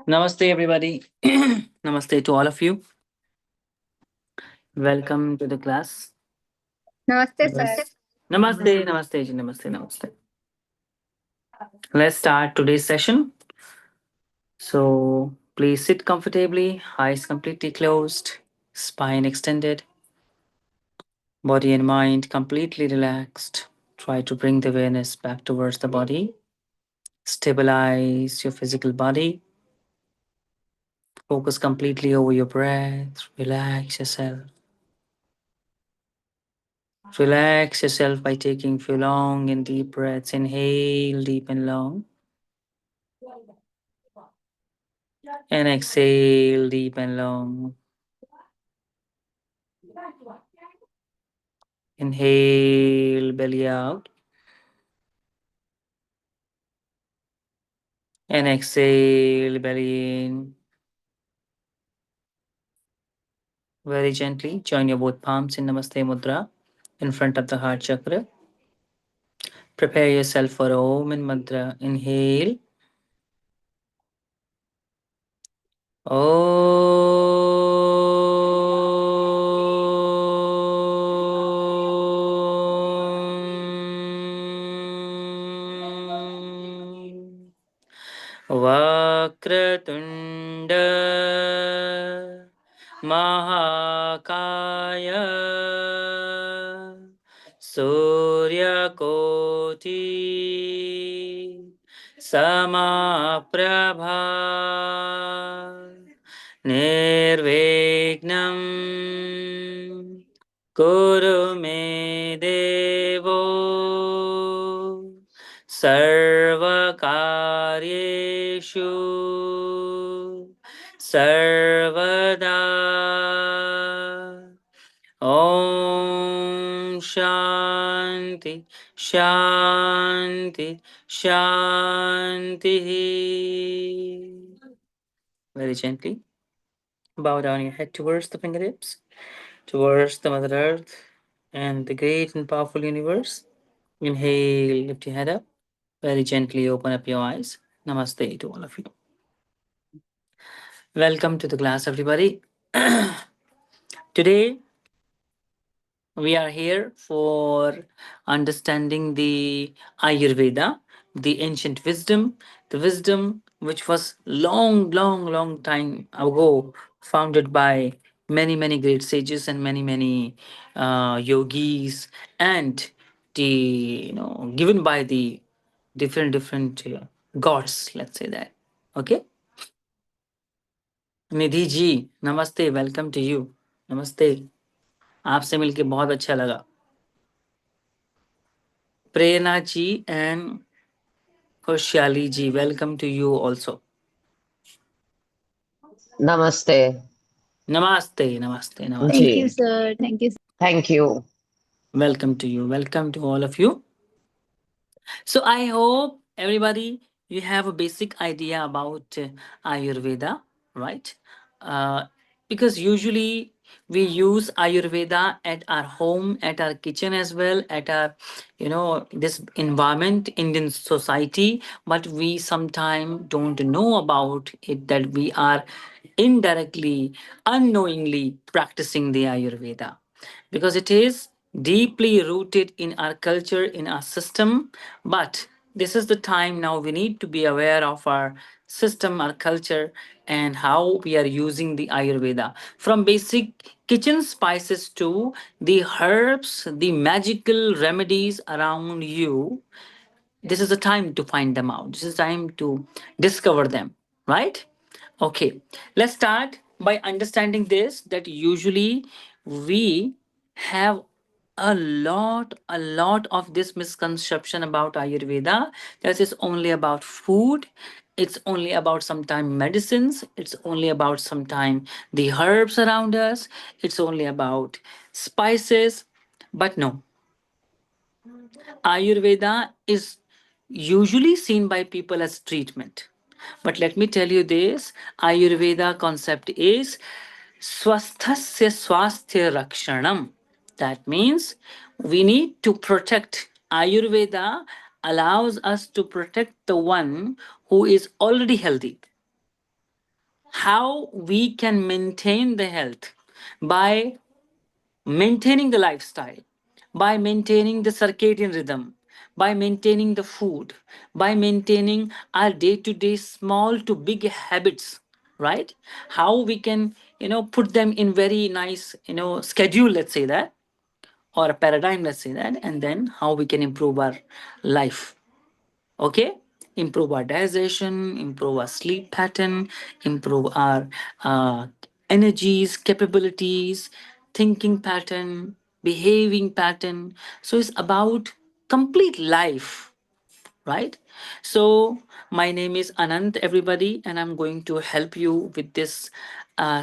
Namaste, everybody. Namaste to all of you. Welcome to the class. Namaste, sir. Yes. Namaste, namaste, ji, namaste, namaste. Let's start today's session. So please sit comfortably, eyes completely closed, spine extended, body and mind completely relaxed. Try to bring the awareness back towards the body. Stabilize your physical body. Focus completely over your breath. Relax yourself. Relax yourself by taking few long and deep breaths. Inhale deep and long. And exhale deep and long. Inhale belly out. And exhale belly in. Very gently join your both palms in Namaste Mudra in front of the heart chakra. Prepare yourself for Om and Mantra. Inhale. Om. Vakratunda Mahakaya Suryakoti Samaprabha Nirvignam Kuru me devo Sarvakaryeshu Sarvada Om Shanti Shanti Shanti. Very gently bow down your head towards the fingertips, towards the Mother Earth and the great and powerful universe. Inhale, lift your head up. Very gently open up your eyes. Namaste to all of you. Welcome to the class, everybody. Today, we are here for understanding the Ayurveda, the ancient wisdom, the wisdom which was long time ago founded by many great sages and many yogis, and given by the different gods. Let's say that. Okay, Nidhi ji नमस्ते welcome to you नमस्ते आपसे मिलके बहुत अच्छा लगा प्रेरणा ji and Khushhali ji welcome to you also Namaste. Namaste नमस्ते नमस्ते Thank you, Ji. sir. Thank you. Thank you. Welcome to you welcome to all of you So I hope everybody you have a basic idea about Ayurveda, right? Because usually we use Ayurveda at our home, at our kitchen as well, at our this environment, Indian society, but we sometimes don't know about it that we are indirectly, unknowingly practicing the Ayurveda because it is deeply rooted in our culture, in our system. But this is the time now we need to be aware of our system, our culture, and how we are using the Ayurveda. From basic kitchen spices to the herbs, the magical remedies around you, this is the time to find them out. This is time to discover them, right? Okay, let's start by understanding this that usually we have a lot of this misconception about Ayurveda that it's only about food, it's only about sometime medicines, it's only about sometime the herbs around us, it's only about spices. But no, Ayurveda is usually seen by people as treatment. But let me tell you this Ayurveda concept is swasthasya swasthya rakshanam. That means we need to protect. Ayurveda allows us to protect the one who is already healthy. how we can maintain the health by maintaining the lifestyle, by maintaining the circadian rhythm, by maintaining the food, by maintaining our day to day small to big habits, right? How we can, put them in very nice, schedule, let's say that, or a paradigm, let's say that, and then how we can improve our life. Okay, improve our digestion, improve our sleep pattern, improve our energies, capabilities, thinking pattern, behaving pattern. So it's about complete life, right? So my name is Anant, everybody, and I'm going to help you with this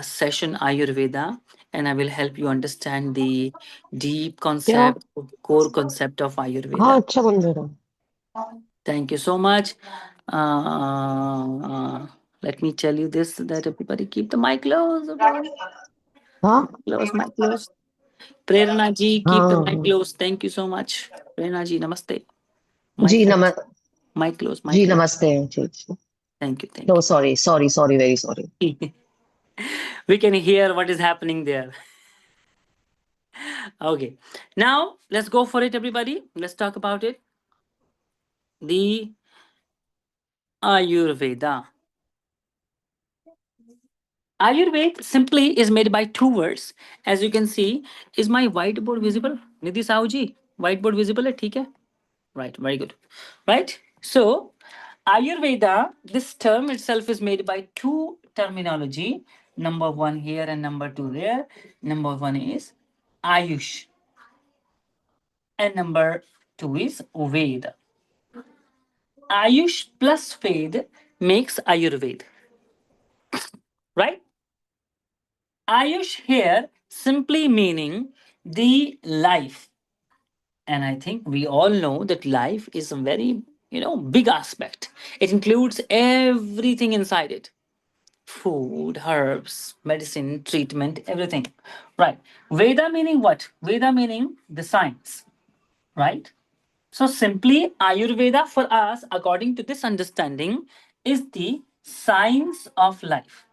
session Ayurveda, and I will help you understand the deep क्या concept, core concept of हाँ Ayurveda. अच्छा बन जा रहा Thank you so much. Let me tell you this, that everybody keep the mic close. हाँ Close, mic close. Prerna ji, keep the हाँ mic हाँ close. Thank you so much. Prerna ji, namaste. Mic जी close. Mic close, mic जी close. नमस्ते जी जी Thank you, no thank sorry sorry sorry very sorry you. We can hear what is happening there. Okay. Now, let's go for it, everybody. Let's talk about it. The Ayurveda. Ayurveda simply is made by two words. As you can see, is my whiteboard visible? Nidhi Sahu ji, whiteboard visible? Hai? ठीक है? Right, very good. Right? So, Ayurveda, this term itself is made by two terminology. Number one here and number two there. Number one is Ayush and number two is Veda. Ayush plus Ved makes Ayurveda, right? Ayush here simply meaning the life. And I think we all know that life is a very, big aspect. It includes everything inside it: food, herbs, medicine, treatment, everything. Right. Veda meaning what? Veda meaning the science, right? So simply Ayurveda for us, according to this understanding, is the science of life,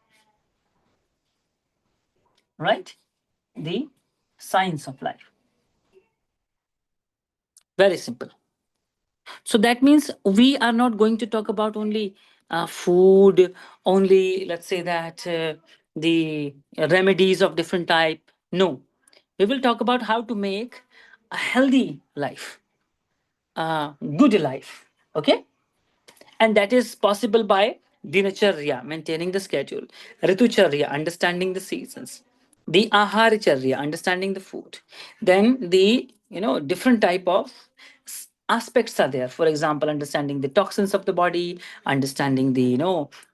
right? The science of life. Very simple. So that means we are not going to talk about only food, only let's say that the remedies of different type. No, we will talk about how to make a healthy life, a good life. Okay, and that is possible by Dinacharya, maintaining the schedule, Ritucharya, understanding the seasons, the Aharacharya, understanding the food. Then the different type of aspects are there. For example, understanding the toxins of the body, understanding the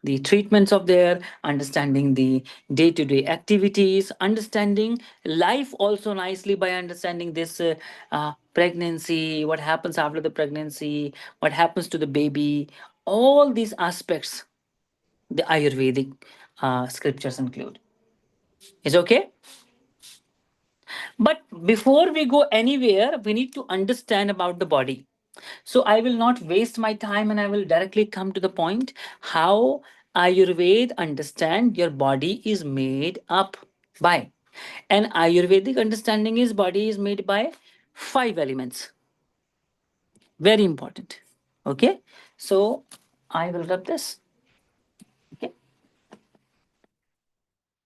the treatments of there, understanding the day-to-day activities, understanding life also nicely by understanding this pregnancy, what happens after the pregnancy, what happens to the baby. All these aspects the Ayurvedic scriptures include. Is okay? But before we go anywhere, we need to understand about the body. So I will not waste my time and I will directly come to the point how Ayurveda understand your body is made up by. And Ayurvedic understanding is body is made by five elements. Very important. Okay. So I will rub this. Okay.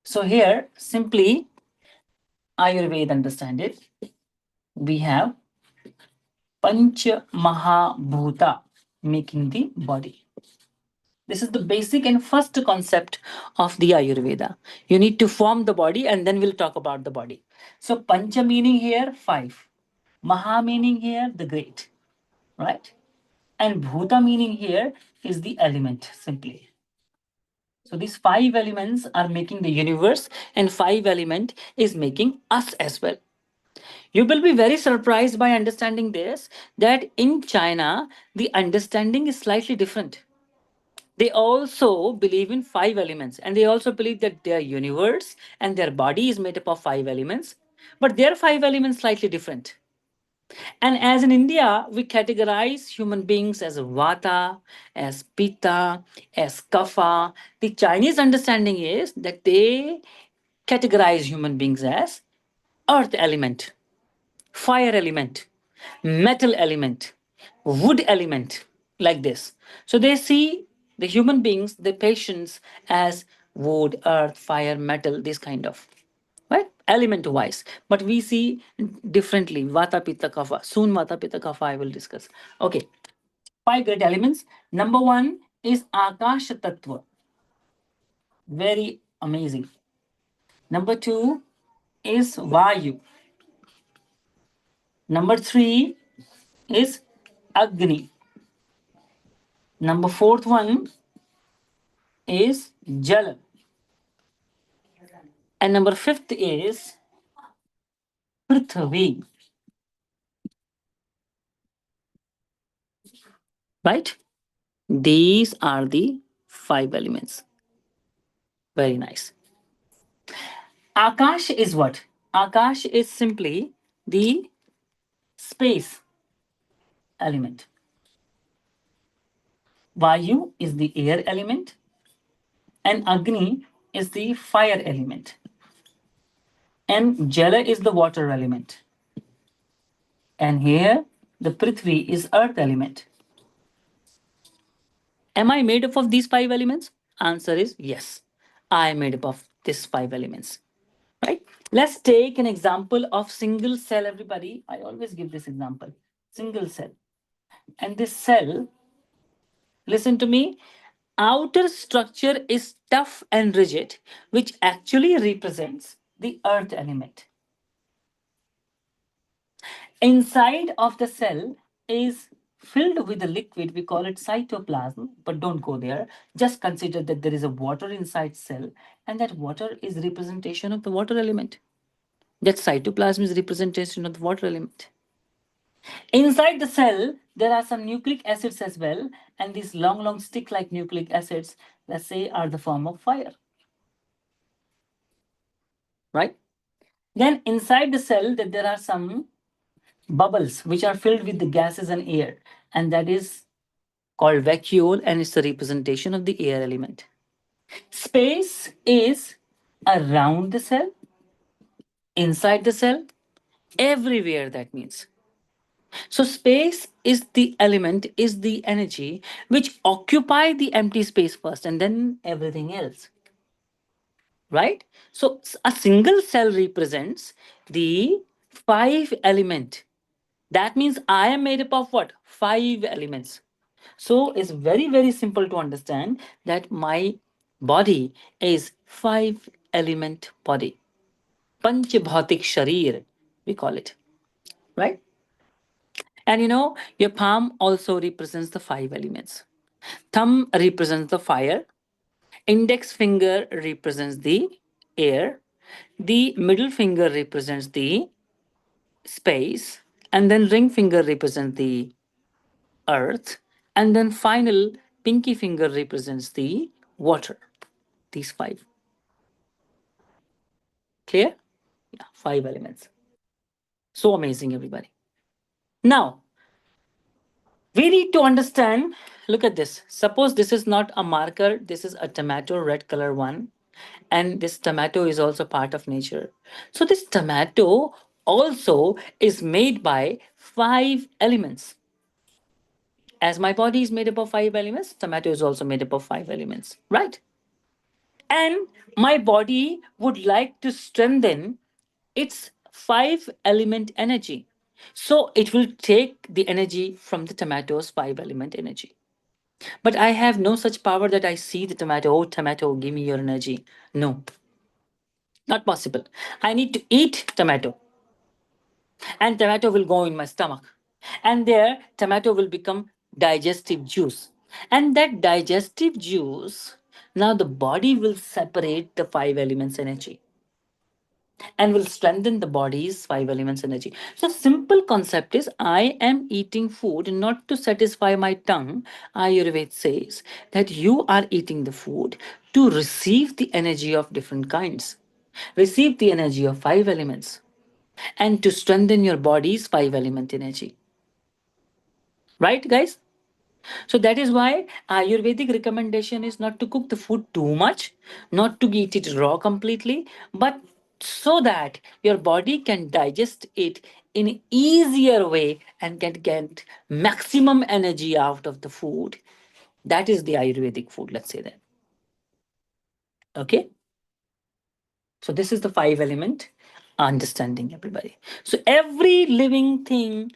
So here simply Ayurveda understand it. We have Pancha Mahabhuta making the body. This is the basic and first concept of the Ayurveda. You need to form the body and then we'll talk about the body. So Pancha meaning here five. Maha meaning here the great. Right? And Bhuta meaning here is the element simply. So these five elements are making the universe and five element is making us as well. You will be very surprised by understanding this that in China, the understanding is slightly different. They also believe in five elements and they also believe that their universe and their body is made up of five elements, but their five elements slightly different. And as in India, we categorize human beings as Vata, as Pitta, as Kapha. The Chinese understanding is that they categorize human beings as earth element, fire element, metal element, wood element, like this. So they see the human beings, the patients, as wood, earth, fire, metal, this kind of, right? Element wise. But we see differently. Vata, Pitta, Kapha. Soon Vata, Pitta, Kapha I will discuss. Okay. Five great elements. Number one is Akash Tattva. Very amazing. Number two is Vayu. Number three is Agni. Number fourth one is Jal. And number fifth is Prithvi. Right? These are the five elements. Very nice. Akash is what? Akash is simply the space element. Vayu is the air element, and Agni is the fire element, and Jala is the water element. And here, the Prithvi is earth element. Am I made up of these five elements? Answer is yes. I am made up of these five elements. Right? Let's take an example of single cell, everybody. I always give this example. Single cell. And this cell, listen to me, outer structure is tough and rigid, which actually represents the earth element. Inside of the cell is filled with a liquid, we call it cytoplasm, but don't go there. Just consider that there is a water inside cell, and that water is representation of the water element. That cytoplasm is representation of the water element. Inside the cell, there are some nucleic acids as well, and these long stick-like nucleic acids, let's say, are the form of fire. Right? Then inside the cell, that there are some bubbles which are filled with the gases and air, and that is called vacuole, and it's the representation of the air element. Space is around the cell, inside the cell, everywhere, that means. So space is the element, is the energy which occupy the empty space first and then everything else. Right? So a single cell represents the five element. That means I am made up of what? Five elements. So it's very simple to understand that my body is five element body. Panchabhautik Sharir, we call it. Right? And your palm also represents the five elements. Thumb represents the fire, index finger represents the air, the middle finger represents the space, and then ring finger represents the earth, and then final pinky finger represents the water. These five. Clear? Yeah, five elements. So amazing, everybody. Now, we need to understand. Look at this. Suppose this is not a marker, this is a tomato, red color one. And this tomato is also part of nature. So, this tomato also is made by five elements. As my body is made up of five elements, tomato is also made up of five elements, right? And my body would like to strengthen its five element energy. So it will take the energy from the tomato's five element energy. But I have no such power that I see the tomato, oh, tomato, give me your energy. No, not possible. I need to eat tomato, and tomato will go in my stomach. And there, tomato will become digestive juice. And that digestive juice, now the body will separate the five elements energy and will strengthen the body's five elements energy. So simple concept is I am eating food not to satisfy my tongue. Ayurveda says that you are eating the food to receive the energy of different kinds. Receive the energy of five elements. and to strengthen your body's five element energy. Right, guys? So that is why Ayurvedic recommendation is not to cook the food too much, not to eat it raw completely, but so that your body can digest it in an easier way and can get maximum energy out of the food. That is the Ayurvedic food, let's say that. Okay? So this is the five element understanding, everybody. So every living thing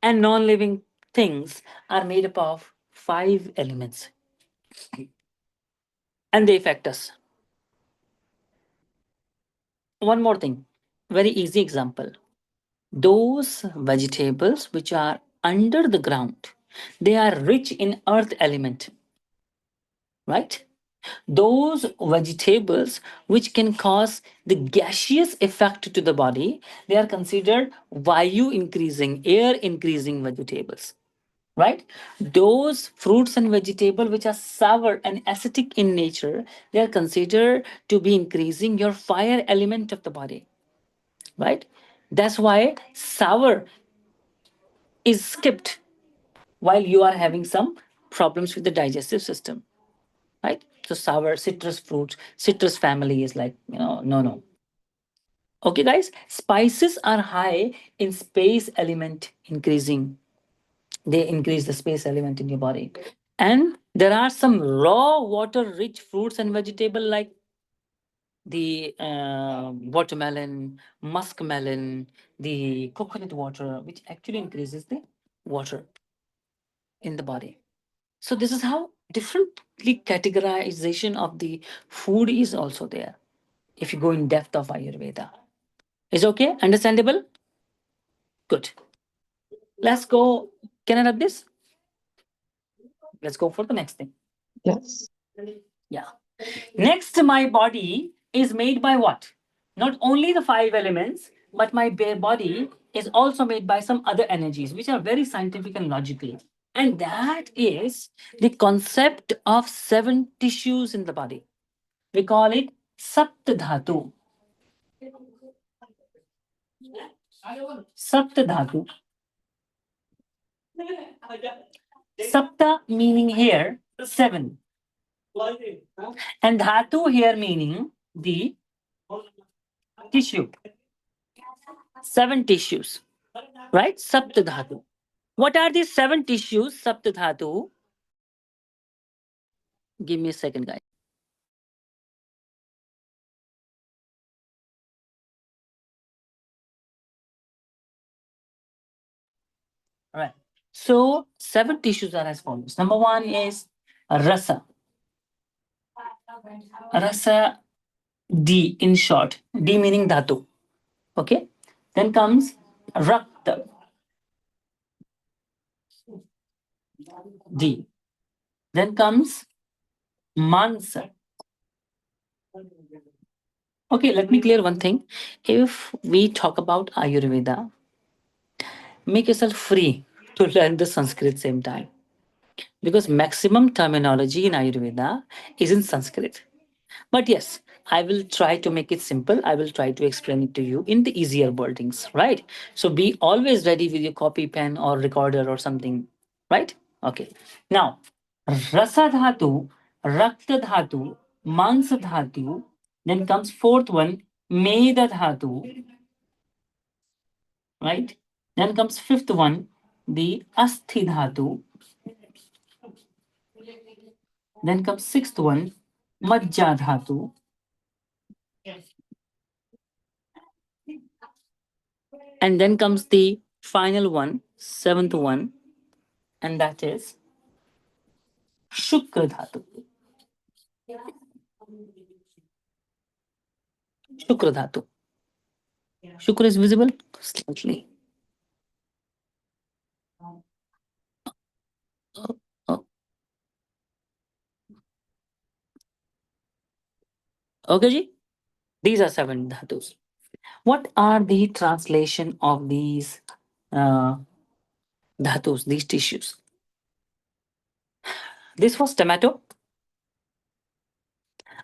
and non-living things are made up of five elements and they affect us. One more thing, very easy example. Those vegetables which are under the ground, they are rich in earth element, right? Those vegetables which can cause the gaseous effect to the body, they are considered vayu increasing, air increasing vegetables, right? Those fruits and vegetables which are sour and acidic in nature, they are considered to be increasing your fire element of the body, right? That's why sour is skipped while you are having some problems with the digestive system, right? So sour, citrus fruits, citrus family is like, no, no. Okay, guys, spices are high in space element increasing. They increase the space element in your body. And there are some raw water rich fruits and vegetable like the watermelon, muskmelon, the coconut water, which actually increases the water in the body. So this is how differently categorization of the food is also there. If you go in depth of Ayurveda, is okay, understandable? Good. Let's go. Can I rub this? Let's go for the next thing. Yes. Yeah. Next, my body is made by what? Not only the five elements, but my bare body is also made by some other energies, which are very scientific and logical. And that is the concept of seven tissues in the body. We call it Sapt Dhatu. Sapt Dhatu. Sapta meaning here, seven. And Dhatu here meaning the tissue. Seven tissues. Right? Sapta Dhatu. What are these seven tissues, Sapta Dhatu? Give me a second, guys. All right. So, seven tissues are as follows. Number one is Rasa. Rasa D in short. D meaning Dhatu. Okay. Then comes Rakta. D. Then comes Mansa. Okay, let me clear one thing. If we talk about Ayurveda, make yourself free to learn the Sanskrit same time. Because maximum terminology in Ayurveda is in Sanskrit. But yes, I will try to make it simple. I will try to explain it to you in the easier wordings, right? So be always ready with your copy pen or recorder or something, right? Okay. Now, Rasa Dhatu, Rakta Dhatu, Mansa Dhatu, then comes fourth one, Meda Dhatu, right? Then comes fifth one, the Asthi Dhatu. Then comes sixth one, Majja Dhatu. And then comes the final one, seventh one, and that is Shukra Dhatu. Shukra Dhatu. Shukra is visible slightly. Oh, oh. Okay, ji? These are seven dhatus. What are the translation of these uh, dhatus, these tissues? This was tomato.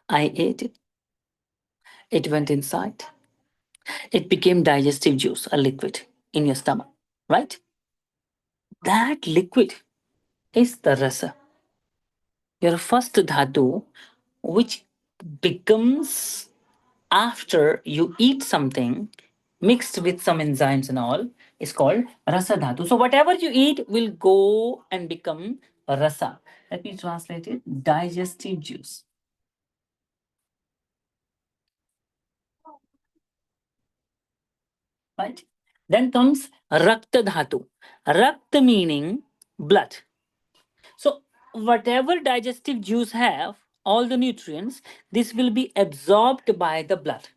I ate it. It went inside. It became digestive juice, a liquid in your stomach, right? That liquid is the rasa, your first dhatu, which becomes after you eat something mixed with some enzymes and all is called rasa dhatu. So whatever you eat will go and become rasa. Let me translate it. Digestive juice, right? Then comes rakta dhatu. Rakta meaning blood. So whatever digestive juice have, all the nutrients, this will be absorbed by the blood,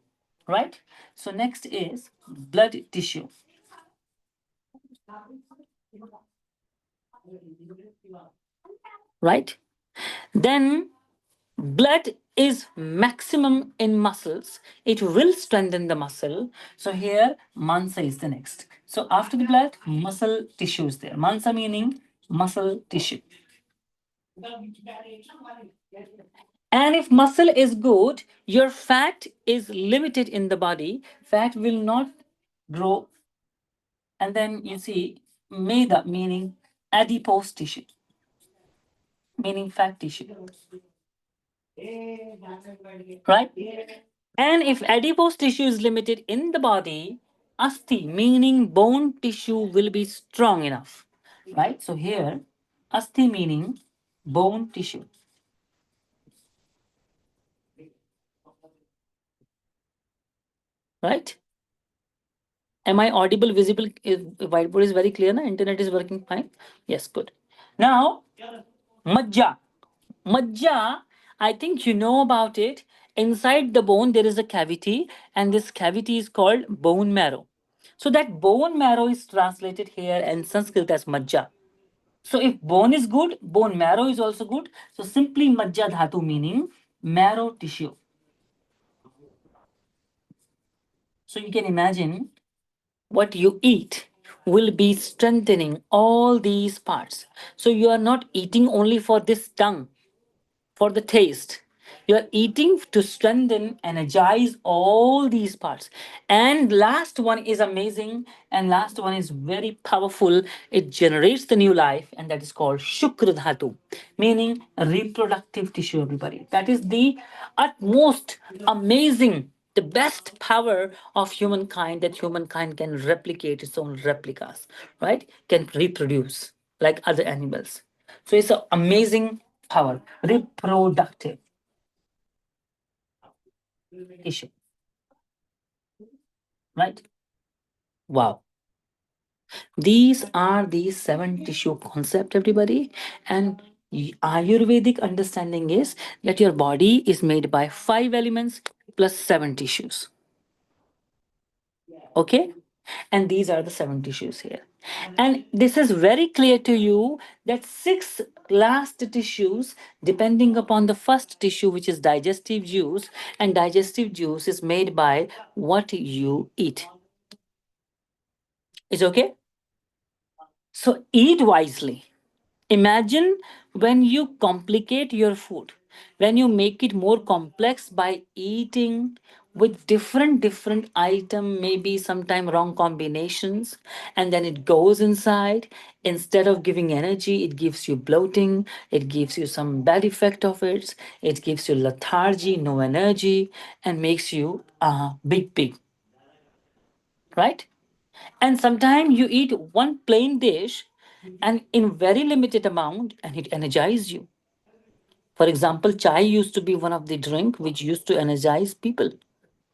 right? So next is blood tissue, right? Then blood is maximum in muscles. It will strengthen the muscle. So here mansa is the next. So after the blood, muscle tissue is there. Mansa meaning muscle tissue. And if muscle is good, your fat is limited in the body. Fat will not grow. And then you see meda meaning adipose tissue, meaning fat tissue, right? And if adipose tissue is limited in the body, asti meaning bone tissue will be strong enough, right? So here, asti meaning bone tissue, right? Am I audible, visible? Whiteboard is very clear, na? Internet is working fine. Yes, good. Now, majja. Majja, I think you know about it. Inside the bone, there is a cavity, and this cavity is called bone marrow. So that bone marrow is translated here in Sanskrit as majja. So if bone is good, bone marrow is also good. So simply majja dhatu meaning marrow tissue. So you can imagine what you eat will be strengthening all these parts. So you are not eating only for this tongue, for the taste. You are eating to strengthen, energize all these parts. And last one is amazing, and last one is very powerful. It generates the new life, and that is called Shukra Dhatu, meaning reproductive tissue, everybody. That is the utmost amazing, the best power of humankind, that humankind can replicate its own replicas, right? Can reproduce like other animals. So it's an amazing power, reproductive issue, right? Wow. These are the seven tissue concept, everybody. And Ayurvedic understanding is that your body is made by five elements plus seven tissues. Okay? And these are the seven tissues here. And this is very clear to you that six last tissues, depending upon the first tissue, which is digestive juice, and digestive juice is made by what you eat. Is okay? So eat wisely. Imagine when you complicate your food, when you make it more complex by eating with different item, maybe sometime wrong combinations, and then it goes inside. Instead of giving energy, it gives you bloating, it gives you some bad effect of it gives you lethargy, no energy, and makes you big, right? And sometimes you eat one plain dish and in very limited amount and it energizes you. For example, chai used to be one of the drink which used to energize people.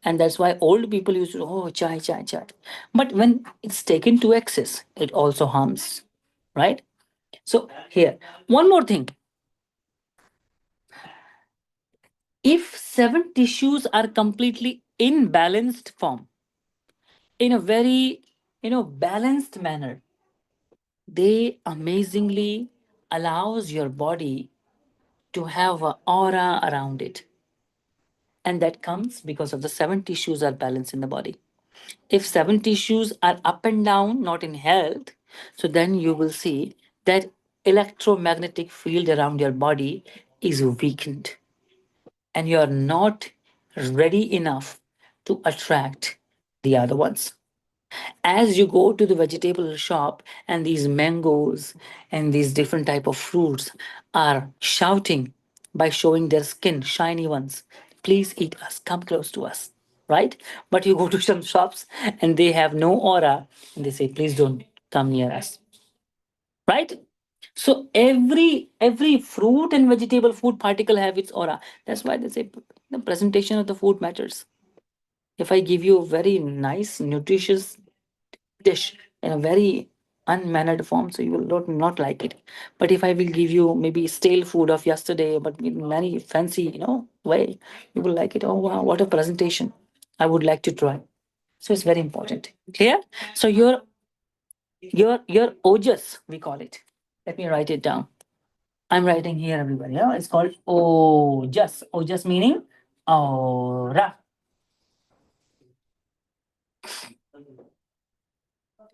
And that's why old people used to, oh, chai. But when it's taken to excess, it also harms, right? So here, one more thing. If seven tissues are completely in balanced form, in a very, balanced manner, they amazingly allows your body to have an aura around it, and that comes because of the seven tissues are balanced in the body. If seven tissues are up and down, not in health, so then you will see that electromagnetic field around your body is weakened and you are not ready enough to attract the other ones. As you go to the vegetable shop and these mangoes and these different type of fruits are shouting by showing their skin, shiny ones, please eat us, come close to us, right? But you go to some shops and they have no aura and they say, please don't come near us, right? So every fruit and vegetable food particle have its aura. That's why they say the presentation of the food matters. If I give you a very nice nutritious dish in a very unmannered form, so you will not like it. But if I will give you maybe stale food of yesterday but in many fancy way, you will like it. Oh wow, what a presentation, I would like to try. So it's very important. Clear? So your ojas, we call it. Let me write it down. I'm writing here, everybody. Yeah, it's called ojas. Ojas meaning aura.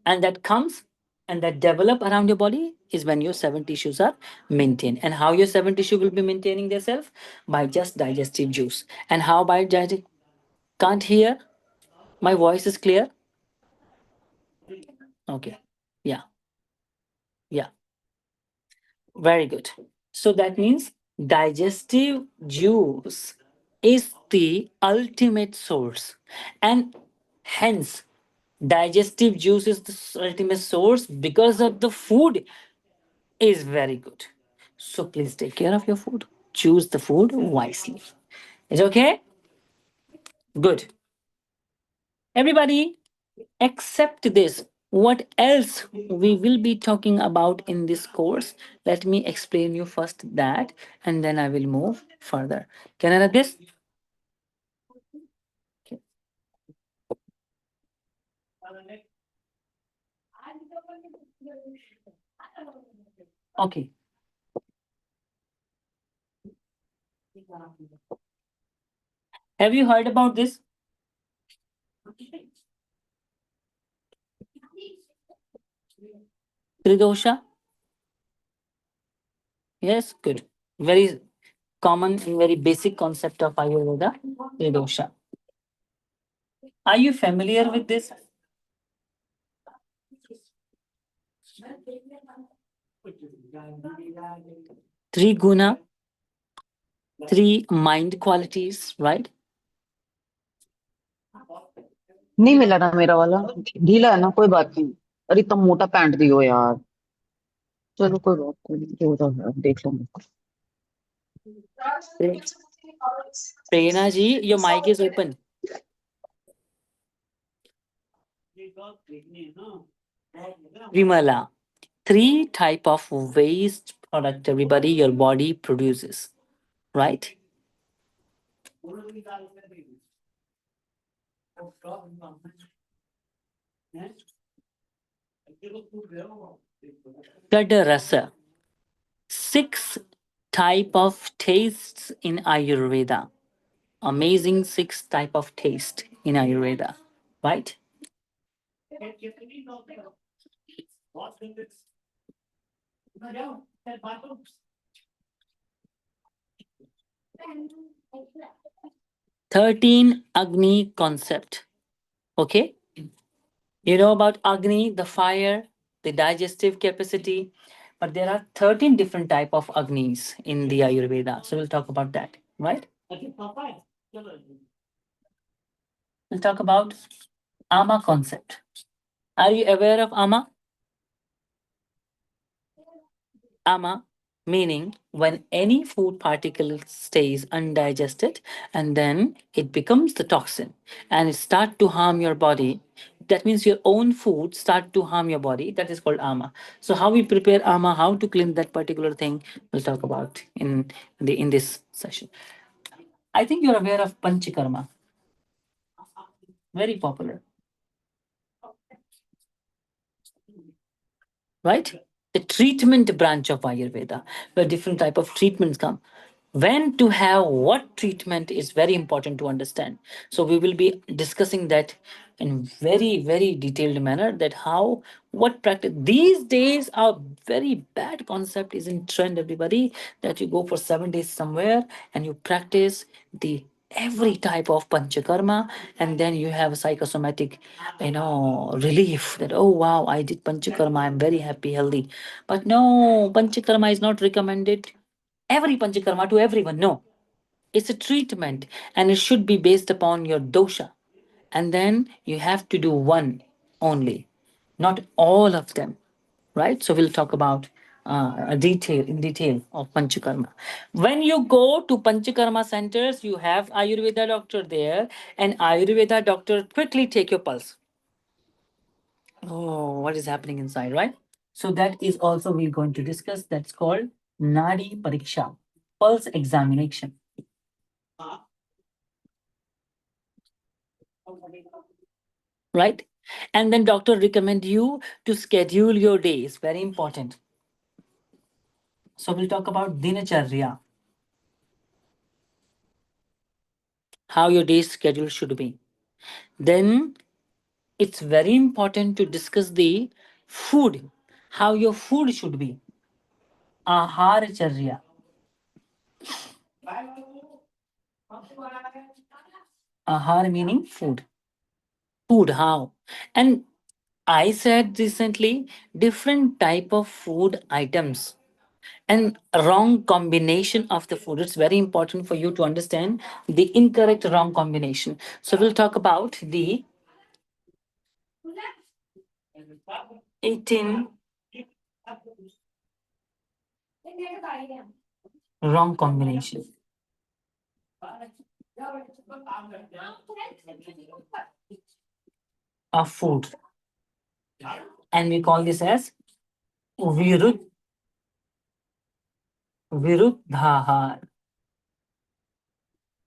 And that comes and that develop around your body is when your seven tissues are maintained. And how your seven tissue will be maintaining themselves? By just digestive juice. And how by digestive? Can't hear? My voice is clear? Okay. Yeah. Yeah. Very good. So that means digestive juice is the ultimate source. And hence, digestive juice is the ultimate source because of the food is very good. So please take care of your food. Choose the food wisely. Is okay? Good. Everybody, accept this. What else we will be talking about in this course? Let me explain you first that and then I will move further. Can I read this? Okay. Have you heard about this? Tridosha? Yes, good. Very common and very basic concept of Ayurveda, Tridosha. Are you familiar with this? Three guna, three mind qualities, right? नहीं मिला ना मेरा वाला। ढीला है ना, कोई बात नहीं। अरे इतना मोटा पैंट दियो यार। चलो कोई बात नहीं, जो होता है देख लेंगे। Pre- Prerna ji, your mic is open. Vimala, three type of waste product, everybody, your body produces, right? 6 type of tastes in Ayurveda. Amazing 6 type of taste in Ayurveda, right? 13 Agni concept. Okay? You know about Agni, the fire, the digestive capacity, but there are 13 different type of Agnis in the Ayurveda. So we'll talk about that, right? We'll talk about Ama concept. Are you aware of Ama? Ama meaning when any food particle stays undigested and then it becomes the toxin and it start to harm your body. That means your own food start to harm your body. That is called ama. So how we prepare ama, how to clean that particular thing, we'll talk about in this session. I think you're aware of panchakarma. Very popular, right? The treatment branch of Ayurveda, where different type of treatments come. When to have what treatment is very important to understand. So we will be discussing that in very detailed manner. That how what practice these days a very bad concept is in trend. Everybody that you go for 7 days somewhere and you practice the every type of panchakarma, and then you have a psychosomatic, relief that, oh wow, I did panchakarma, I'm very happy, healthy. But no, panchakarma is not recommended every panchakarma to everyone. No, it's a treatment, and it should be based upon your dosha. And then you have to do one only, not all of them, right? So we'll talk about a detail in detail of panchakarma. When you go to panchakarma centers, you have Ayurveda doctor there, and Ayurveda doctor quickly take your pulse. Oh, what is happening inside, right? So that is also we're going to discuss. That's called Nadi Pariksha, pulse examination, right? And then doctor recommend you to schedule your days. Very important. So we'll talk about Dinacharya, how your day schedule should be. Then it's very important to discuss the food, how your food should be. Aharacharya. Ahar meaning food. Food, how? And I said recently different type of food items and wrong combination of the food. It's very important for you to understand the incorrect wrong combination. So we'll talk about the 18 wrong combination of food. And we call this as virud viruddhahar.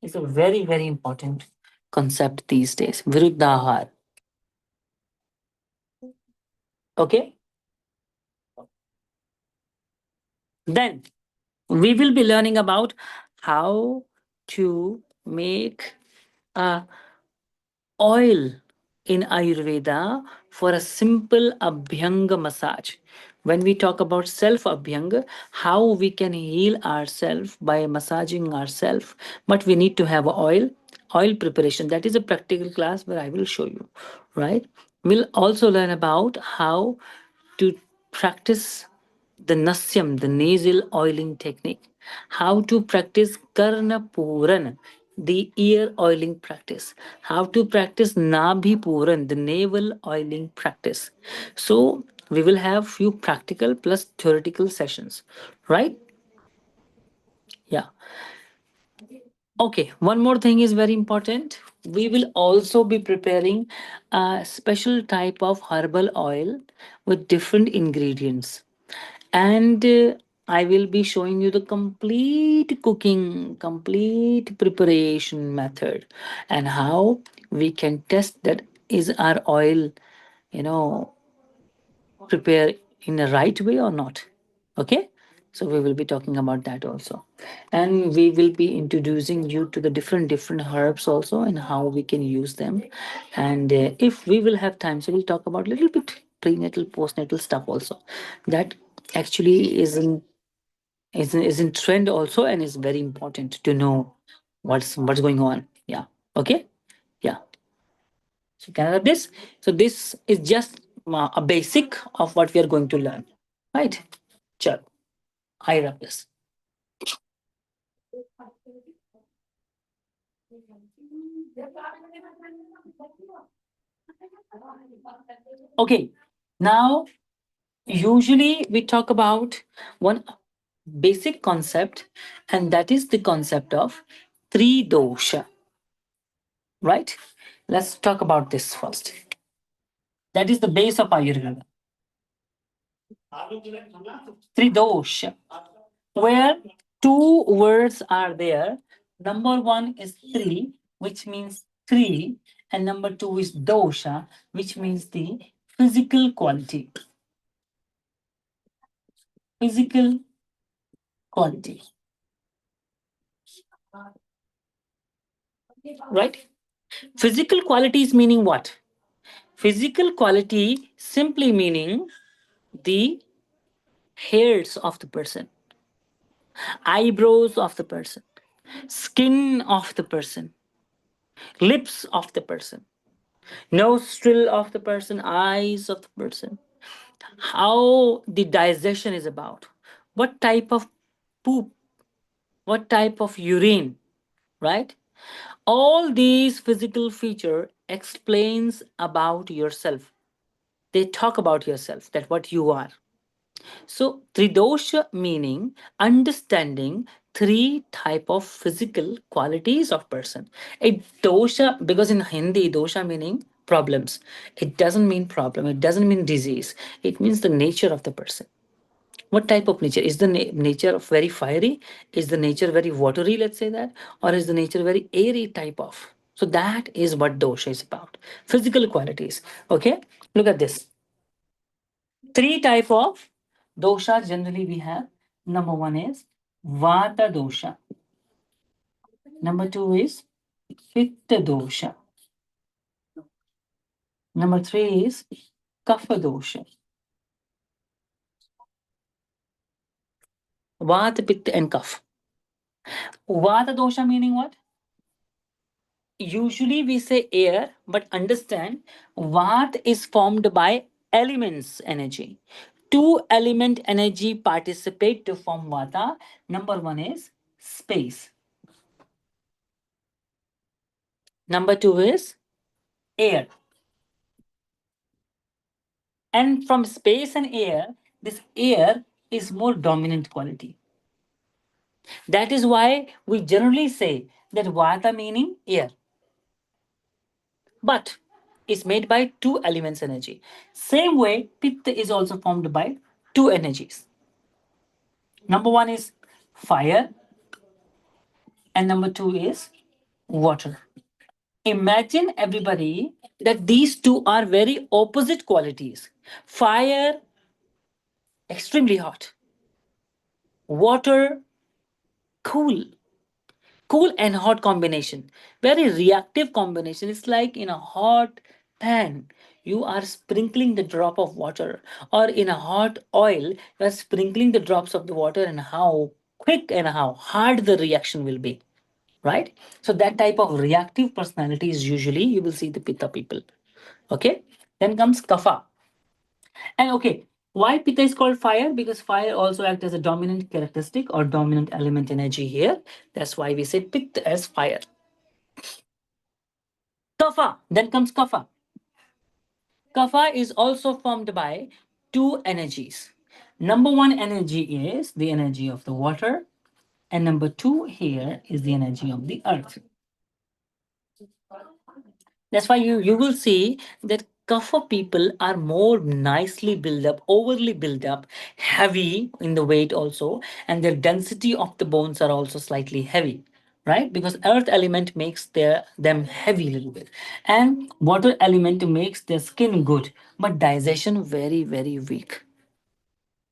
It's a very, very important concept these days. Viruddhahar. Okay? Then we will be learning about how to make a oil in Ayurveda for a simple Abhyanga massage. When we talk about self Abhyanga, how we can heal ourselves by massaging ourselves, but we need to have oil preparation. That is a practical class where I will show you, right? We'll also learn about how to practice the nasyam, the nasal oiling technique, how to practice karna puran, the ear oiling practice, how to practice nabhi puran, the navel oiling practice. So we will have few practical plus theoretical sessions, right? Yeah. Okay, one more thing is very important. We will also be preparing a special type of herbal oil with different ingredients. And I will be showing you the complete cooking, complete preparation method, and how we can test that is our oil, you know, prepare in a right way or not. Okay, so we will be talking about that also, and we will be introducing you to the different herbs also and how we can use them. And if we will have time, so we'll talk about little bit prenatal postnatal stuff also, that actually is in trend also, and is very important to know what's going on. Yeah. Okay. Yeah. So can I have this? So this is just a basic of what we are going to learn, right? Sure. I love this. Okay. Now, usually we talk about one basic concept, and that is the concept of three dosha, right? Let's talk about this first. That is the base of Ayurveda. Three dosha, where two words are there. Number one is three, which means three, and number two is dosha, which means the physical quality. Physical quality, right? Physical quality is meaning what? Physical quality simply meaning the hairs of the person, eyebrows of the person, skin of the person, lips of the person, nostril of the person, eyes of the person, how the digestion is about, what type of poop, what type of urine, right? All these physical feature explains about yourself. They talk about yourself, that what you are. So tridosha meaning understanding three type of physical qualities of person. A dosha, because in Hindi dosha meaning problems. It doesn't mean problem. It doesn't mean disease. It means the nature of the person. What type of nature? Is the nature of very fiery? Is the nature very watery? Let's say that, or is the nature very airy type of? So that is what dosha is about. Physical qualities. Okay, look at this. Three type of dosha generally we have. Number one is Vata dosha. Number two is Pitta dosha. Number three is Kapha dosha. Vata, Pitta, and Kapha. Vata dosha meaning what? Usually we say air, but understand Vata is formed by elements energy. Two element energy participate to form Vata. Number one is space. Number two is air. And from space and air, this air is more dominant quality. That is why we generally say that Vata meaning air. But it's made by two elements energy. Same way, Pitta is also formed by two energies. Number one is fire, and number two is water. Imagine everybody that these two are very opposite qualities. Fire, extremely hot. Water, cool. Cool and hot combination. Very reactive combination. It's like in a hot pan, you are sprinkling the drop of water, or in a hot oil, you are sprinkling the drops of the water, and how quick and how hard the reaction will be. Right? So that type of reactive personality is usually you will see the Pitta people. Okay. Then comes Kapha. And okay, why Pitta is called fire? Because fire also acts as a dominant characteristic or dominant element energy here. That's why we say Pitta as fire. Kapha. Then comes Kapha. Kapha is also formed by two energies. Number one energy is the energy of the water, and number two here is the energy of the earth. That's why you will see that Kapha people are more nicely built up, overly built up, heavy in the weight also, and their density of the bones are also slightly heavy, right? Because earth element makes them heavy a little bit, and water element makes their skin good, but digestion very weak,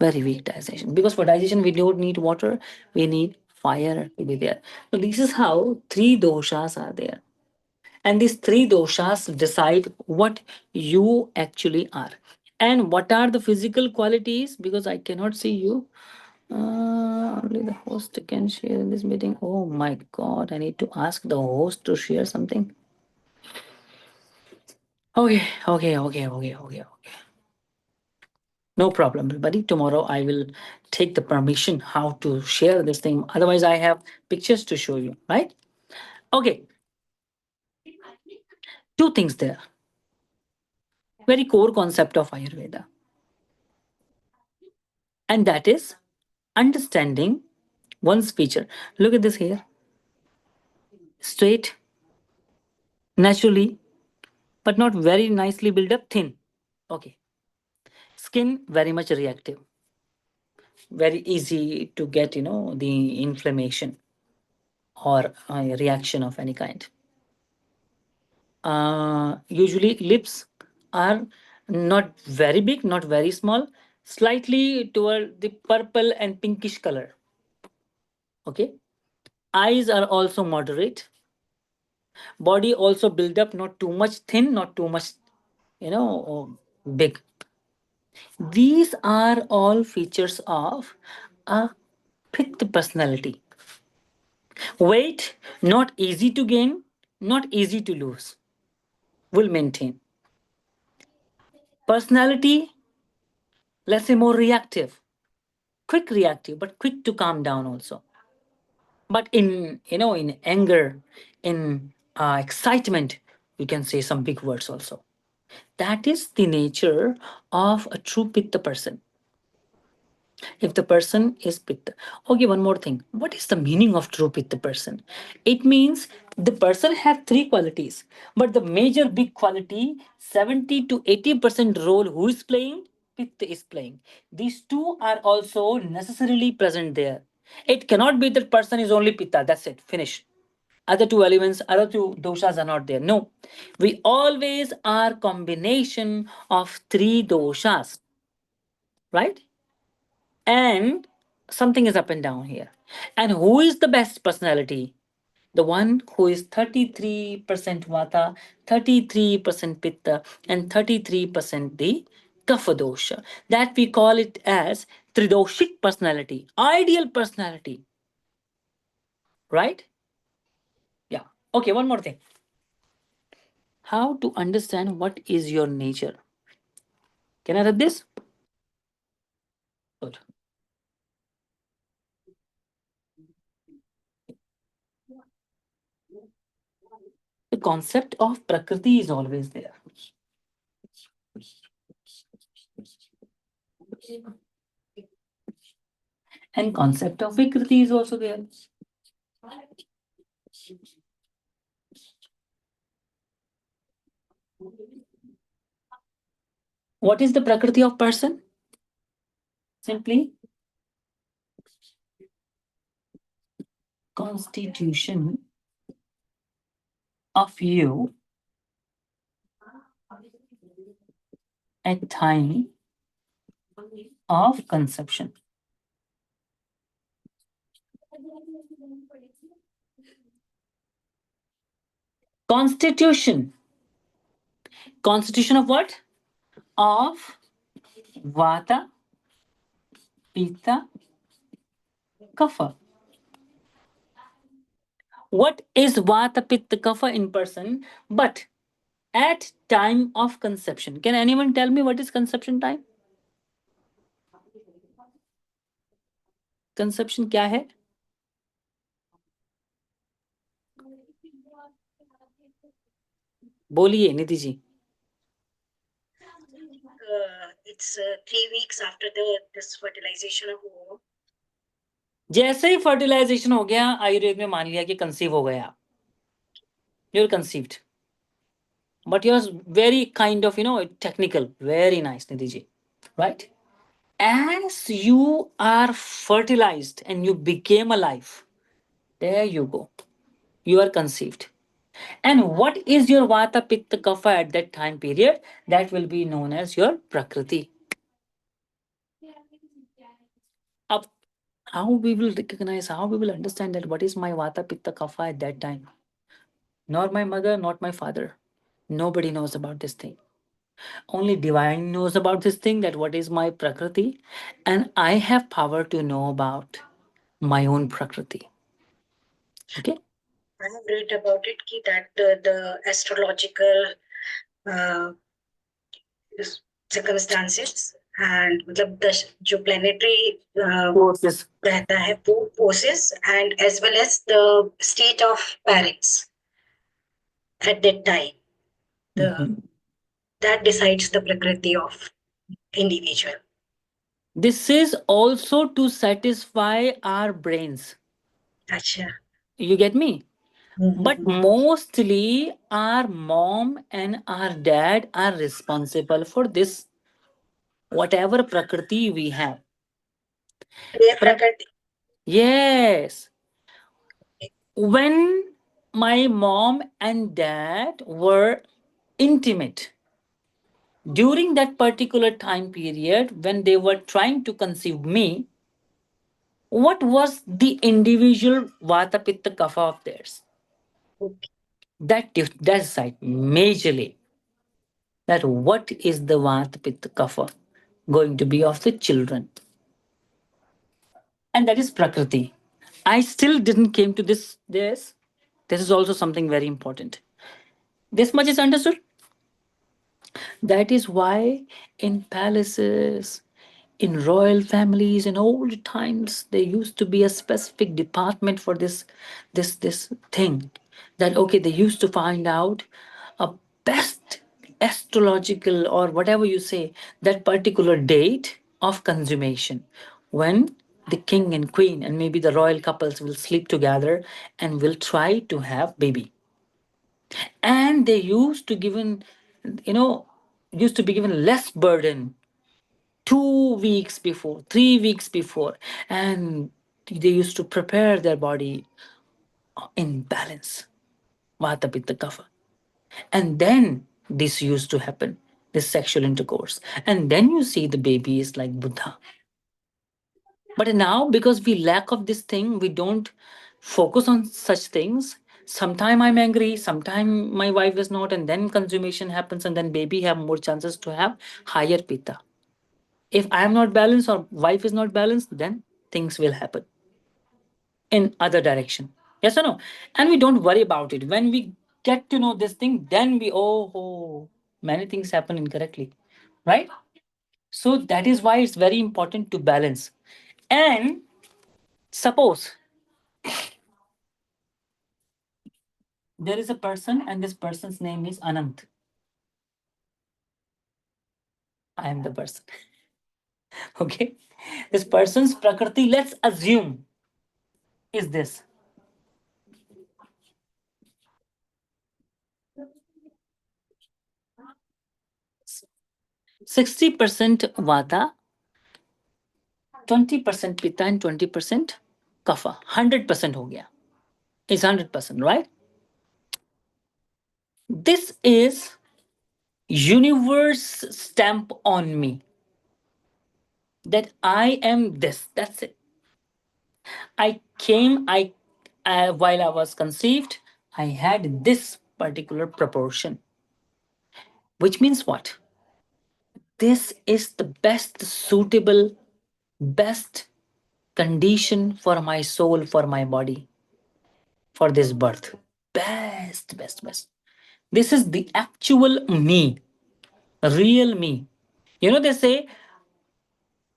very weak digestion. Because for digestion we don't need water, we need fire to be there. So this is how three doshas are there. And these three doshas decide what you actually are. And what are the physical qualities? Because I cannot see you. Only the host can share in this meeting. Oh my God, I need to ask the host to share something. Okay. No problem, everybody. Tomorrow I will take the permission how to share this thing. Otherwise, I have pictures to show you, right? Okay, two things there. Very core concept of Ayurveda. And that is understanding one's feature. Look at this here. Straight, naturally, but not very nicely built up, thin. Okay. Skin very much reactive. Very easy to get, the inflammation or a reaction of any kind. Usually lips are not very big, not very small, slightly toward the purple and pinkish color. Okay. Eyes are also moderate. Body also build up, not too much thin, not too much, big. These are all features of a pitta personality. Weight, not easy to gain, not easy to lose, will maintain. Personality, let's say more reactive, quick reactive, but quick to calm down also. But in, in anger, in excitement, we can say some big words also. That is the nature of a true Pitta person. If the person is Pitta. Okay, one more thing. What is the meaning of true Pitta person? It means the person have three qualities, but the major big quality, 70 to 80% role who is playing, Pitta is playing. These two are also necessarily present there. It cannot be that person is only Pitta. That's it. Finish. Other two elements, other two doshas are not there. No. We always are combination of three doshas, right? And something is up and down here. And who is the best personality? The one who is 33% Vata, 33% Pitta, and 33% the Kapha dosha. That we call it as Tridoshik personality, ideal personality, right? Yeah. Okay, one more thing. How to understand what is your nature? Can I read this? Good. The concept of Prakriti is always there. And concept of Vikriti is also there. What is the Prakriti of person? Simply constitution of you at time of conception. Constitution. Constitution of what? Of Vata, Pitta, Kapha. What is Vata, Pitta, Kapha in person? But at time of conception. Can anyone tell me what is conception time? Conception क्या है? बोलिए Nidhi ji. It's 3 weeks after this fertilization of womb. जैसे ही fertilisation हो गया आयुर्वेद में मान लिया कि कंसीव हो गया. You're conceived. But you're very kind of, technical. Very nice, Nidhi ji. Right? As you are fertilized and you became alive, there you go. You are conceived. And what is your Vata, Pitta, Kapha at that time period? That will be known as your Prakriti. Up, how we will recognize, how we will understand that what is my Vata, Pitta, Kapha at that time? Not my mother, not my father. Nobody knows about this thing. Only divine knows about this thing, that what is my Prakriti, and I have power to know about my own Prakriti. Okay. I have read about it that the astrological uh, circumstances and मतलब जो planetary Forces. रहता है वो forces and as well as the state of parents at that time, that decides the prakriti of individual. This is also to satisfy our brains. अच्छा. You get me? But mostly our mom and our dad are responsible for this, whatever Prakriti we have. Their prakriti. Yes. When my mom and dad were intimate, during that particular time period when they were trying to conceive me, what was the individual Vata Pitta Kapha of theirs? Okay. That decide majorly that what is the Vata Pitta Kapha going to be of the children. And that is Prakriti. I still didn't came to this is also something very important. This much is understood. That is why in palaces, in royal families, in old times, there used to be a specific department for this thing. That okay, they used to find out a best astrological or whatever you say, that particular date of consummation when the king and queen and maybe the royal couples will sleep together and will try to have baby. And they used to given, you know, used to be given less burden 2 weeks before, 3 weeks before, and they used to prepare their body in balance, Vata, Pitta, Kapha. And then this used to happen, this sexual intercourse. And then you see the baby is like Buddha. But now, because we lack of this thing, we don't focus on such things. Sometime I'm angry, sometime my wife is not, and then consummation happens, and then baby have more chances to have higher pitta. If I am not balanced or wife is not balanced, then things will happen in other direction. Yes or no? And we don't worry about it. When we get to know this thing, then we many things happen incorrectly, right? So that is why it's very important to balance. And suppose there is a person and this person's name is Anant. I am the person. Okay. This person's Prakriti, let's assume, is this 60% Vata, 20% Pitta, and 20% Kapha. 100% ho gaya. It's 100%, right? This is universe stamp on me that I am this. That's it. I came, while I was conceived, I had this particular proportion, which means what? This is the best suitable, best condition for my soul, for my body, for this birth. Best, best, best. This is the actual me, real me. You know, they say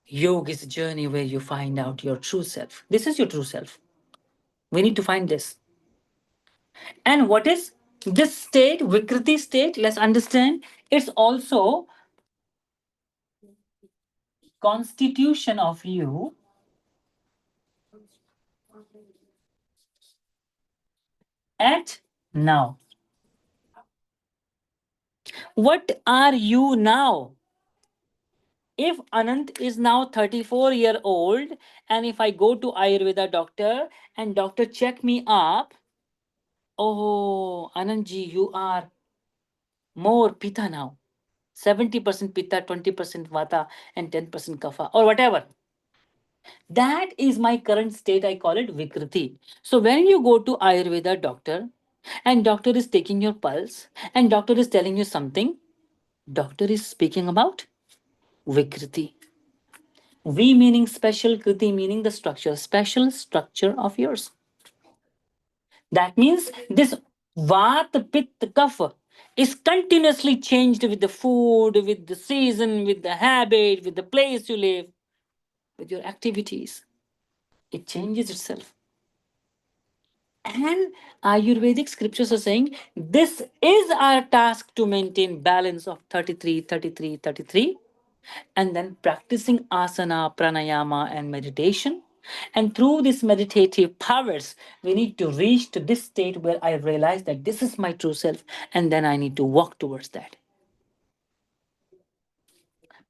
yoga is a journey where you find out your true self. This is your true self. We need to find this. And what is this state, Vikriti state? Let's understand. It's also constitution of you at now. What are you now? If Anant is now 34-year old, and if I go to Ayurveda doctor and doctor check me up, oh Anandji, you are more Pitta now. 70% Pitta, 20% Vata, and 10% Kapha, or whatever. That is my current state. I call it Vikriti. So when you go to Ayurveda doctor, and doctor is taking your pulse, and doctor is telling you something, doctor is speaking about Vikriti. V meaning special, Kriti meaning the structure, special structure of yours. That means this Vata, Pitta, Kapha is continuously changed with the food, with the season, with the habit, with the place you live, with your activities. It changes itself. And Ayurvedic scriptures are saying this is our task to maintain balance of 33, 33, 33, and then practicing asana, pranayama, and meditation. And through these meditative powers, we need to reach to this state where I realize that this is my true self, and then I need to walk towards that.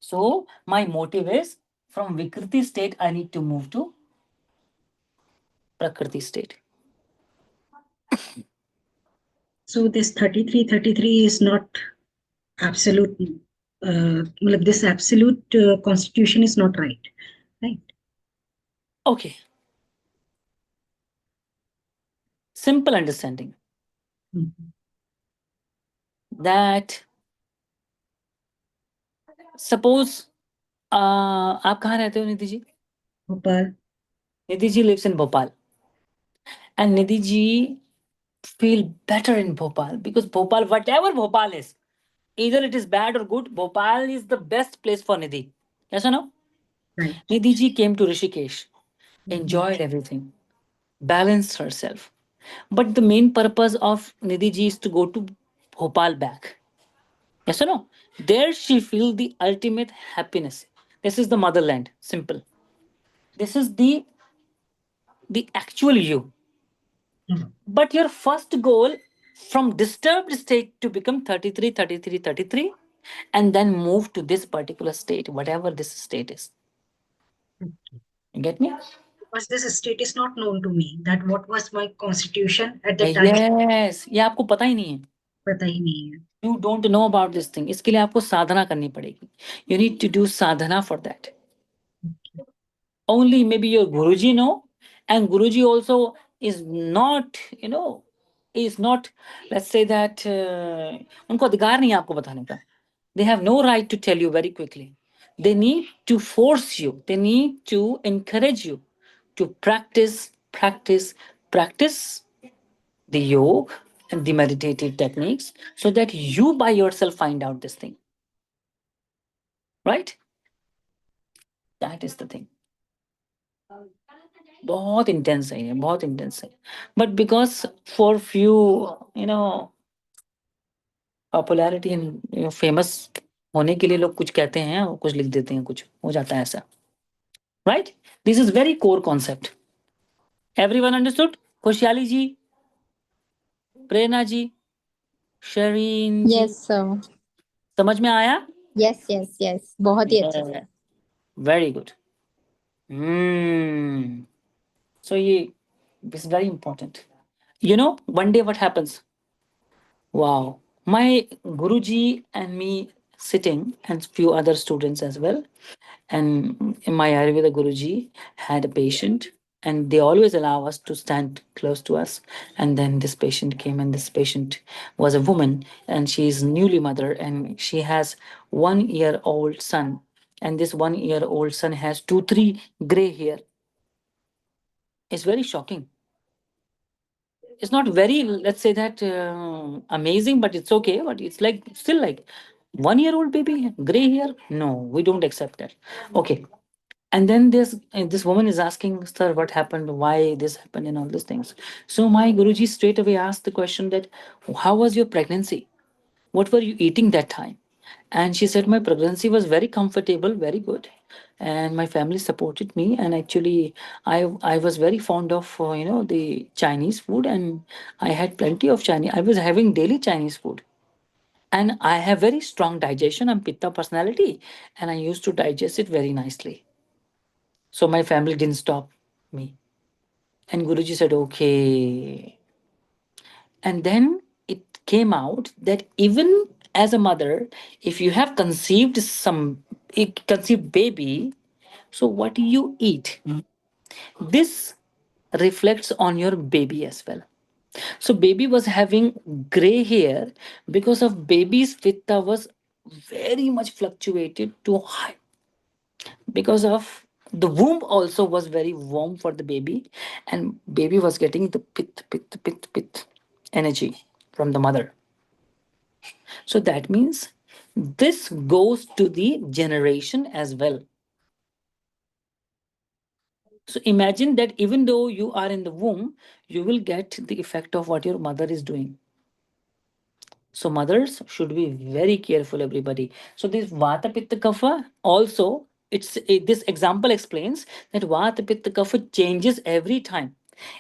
So, my motive is from Vikriti state, I need to move to Prakriti state. So this 33 is not absolute. This absolute constitution is not right. Right. Okay. Simple understanding that suppose आप कहाँ रहते हो Nidhi ji? Bhopal. Nithi ji lives in Bhopal. And Nidhi ji feel better in Bhopal because Bhopal, whatever Bhopal is, either it is bad or good, Bhopal is the best place for Nidhi. Yes or no? Right. Nidhi ji came to Rishikesh, Mhm. enjoyed everything, balanced herself. But the main purpose of Nidhi ji is to go to Bhopal back. Yes or no? There she feel the ultimate happiness. This is the motherland. Simple. This is the actual you. Mhm. But your first goal from disturbed state to become 33, 33, 33, and then move to this particular state, whatever this state is. You get me? Because this state is not known to me. That what was my constitution at the time, Yes, ये आपको पता ही नहीं है. पता ही नहीं है. You don't know about this thing. इसके लिए आपको साधना करनी पड़ेगी. You need to do sadhana for that. Only maybe your Guruji know, and Guruji also is not, is not, let's say that, उनको अधिकार नहीं है आपको बताने का. They have no right to tell you very quickly. They need to force you. They need to encourage you to practice, practice, practice the yoga and the meditative techniques so that you by yourself find out this thing. Right? That is the thing. बहुत intense है ये बहुत intense है but because for few you know popularity and famous होने के लिए लोग कुछ कहते हैं और कुछ लिख देते हैं कुछ हो जाता है ऐसा right this is very core concept everyone understood खुशहाली जी प्रेरणा जी शरीन जी Yes, sir. समझ में आया Yes, yes, yes. बहुत ही अच्छे से. वेरी गुड सो ये is very important you know one day what happens. Wow. My Guruji and me sitting, and few other students as well. And my Ayurveda Guruji had a patient, and they always allow us to stand close to us. And then this patient came, and this patient was a woman, and she is newly mother, and she has 1 year old son. And this 1 year old son has two, three gray hair. It's very shocking. It's not very, let's say that, amazing, but it's okay. But it's like still like 1 year old baby, gray hair. No, we don't accept that. Okay. And then this woman is asking, sir, what happened? Why this happened, and all these things. So my Guruji straight away asked the question that, how was your pregnancy? What were you eating that time? And she said, my pregnancy was very comfortable, very good. And my family supported me. And actually, I was very fond of, the Chinese food. And I had plenty of Chinese. I was having daily Chinese food. And I have very strong digestion. I'm Pitta personality. And I used to digest it very nicely. So my family didn't stop me. And Guruji said, okay. And then it came out that even as a mother, if you have conceived baby, so what do you eat? This reflects on your baby as well. So baby was having gray hair because of baby's pitta was very much fluctuated to high because of the womb also was very warm for the baby, and baby was getting the pit energy from the mother. So that means this goes to the generation as well. So imagine that even though you are in the womb, you will get the effect of what your mother is doing. So mothers should be very careful, everybody. So this Vata Pitta Kapha also, this example explains that Vata Pitta Kapha changes every time.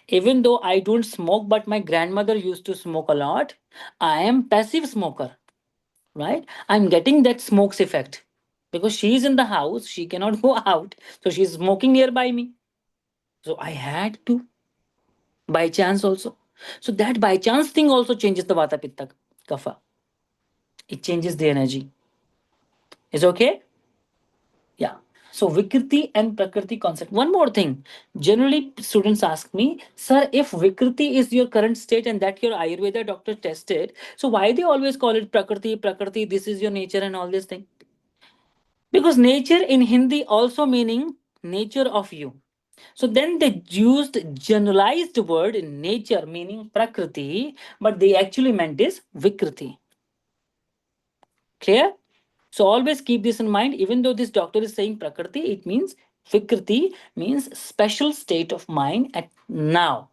Even though I don't smoke, but my grandmother used to smoke a lot, I am passive smoker, right? I'm getting that smokes effect because she is in the house, she cannot go out, so she's smoking nearby me. So I had to by chance also. So that by chance thing also changes the Vata Pitta Kapha. It changes the energy. Is okay? Yeah. So Vikriti and Prakriti concept. One more thing. Generally, students ask me, sir, if Vikriti is your current state and that your Ayurveda doctor tested, so why they always call it Prakriti, Prakriti, this is your nature and all this thing? Because nature in Hindi also meaning nature of you. So then they used generalized word in nature meaning Prakriti, but they actually meant this Vikriti. Clear? So always keep this in mind. Even though this doctor is saying Prakriti, it means Vikriti means special state of mind at now.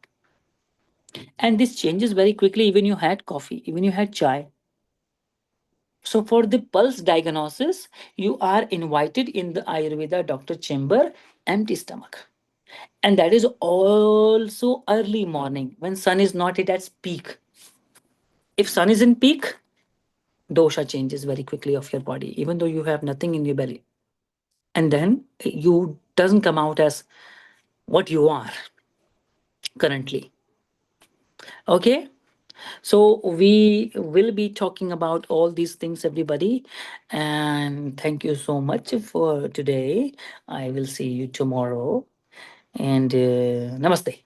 And this changes very quickly. Even you had coffee, even you had chai. So for the pulse diagnosis, you are invited in the Ayurveda doctor chamber, empty stomach. And that is also early morning when sun is not at its peak. If sun is in peak, dosha changes very quickly of your body, even though you have nothing in your belly. And then you doesn't come out as what you are currently. Okay. So we will be talking about all these things, everybody. And thank you so much for today. I will see you tomorrow. And namaste.